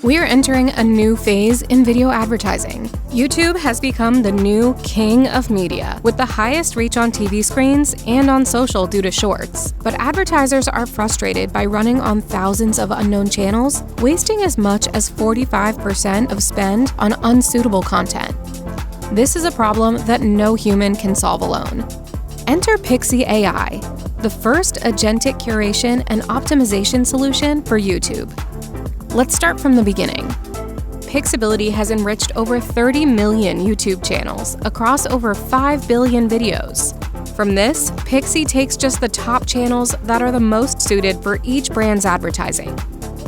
We are entering a new phase in video advertising. YouTube has become the new king of media, with the highest reach on TV screens and on social due to Shorts. But advertisers are frustrated by running on thousands of unknown channels, wasting as much as 45% of spend on unsuitable content. This is a problem that no human can solve alone. Enter Pixie AI, the first agentic curation and optimization solution for YouTube. Let's start from the beginning. Pixability has enriched over 30 million YouTube channels across over 5 billion videos. From this, Pixie takes just the top channels that are the most suited for each brand's advertising.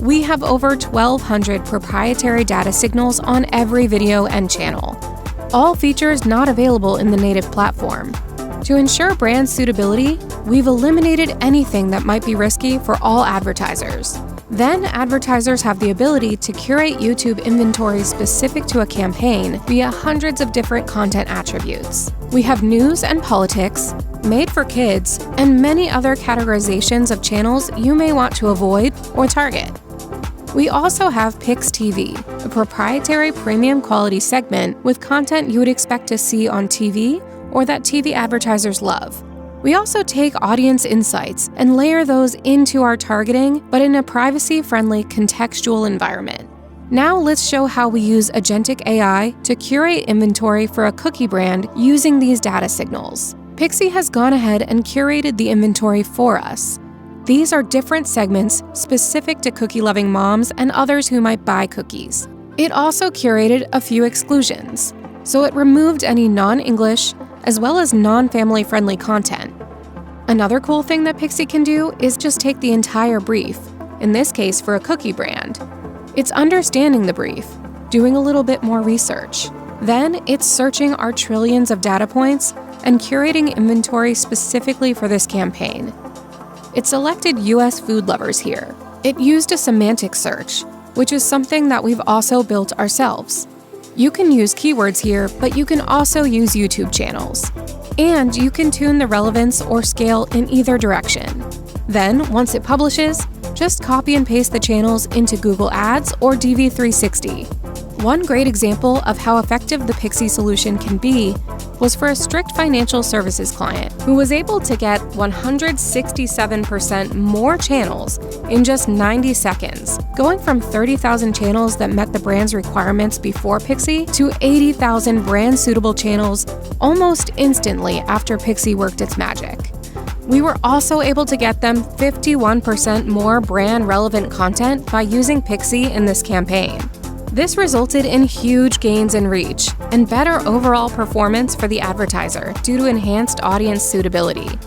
We have over 1,200 proprietary data signals on every video and channel, all features not available in the native platform. To ensure brand suitability, we've eliminated anything that might be risky for all advertisers. Then, advertisers have the ability to curate YouTube inventory specific to a campaign via hundreds of different content attributes. We have news and politics, made for kids, and many other categorizations of channels you may want to avoid or target. We also have Pix TV, a proprietary premium quality segment with content you would expect to see on TV or that TV advertisers love. We also take audience insights and layer those into our targeting, but in a privacy-friendly contextual environment. Now let's show how we use agentic AI to curate inventory for a cookie brand using these data signals. Pixie has gone ahead and curated the inventory for us. These are different segments specific to cookie-loving moms and others who might buy cookies. It also curated a few exclusions, so it removed any non-English as well as non-family friendly content. Another cool thing that Pixie can do is just take the entire brief, in this case for a cookie brand. It's understanding the brief, doing a little bit more research. Then it's searching our trillions of data points and curating inventory specifically for this campaign. It selected US food lovers here. It used a semantic search, which is something that we've also built ourselves. You can use keywords here, but you can also use YouTube channels. And you can tune the relevance or scale in either direction. Then, once it publishes, just copy and paste the channels into Google Ads or DV360. One great example of how effective the Pixie solution can be was for a strict financial services client who was able to get 167% more channels in just 90 seconds, going from 30,000 channels that met the brand's requirements before Pixie to 80,000 brand-suitable channels almost instantly after Pixie worked its magic. We were also able to get them 51% more brand-relevant content by using Pixie in this campaign. This resulted in huge gains in reach and better overall performance for the advertiser due to enhanced audience suitability.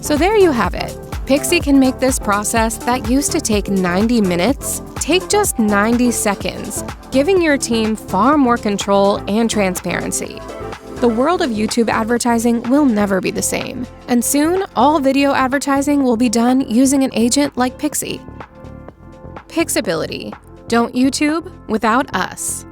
So there you have it. Pixie can make this process that used to take 90 minutes take just 90 seconds, giving your team far more control and transparency. The world of YouTube advertising will never be the same, and soon all video advertising will be done using an agent like Pixie. Pixability. Don't YouTube without us.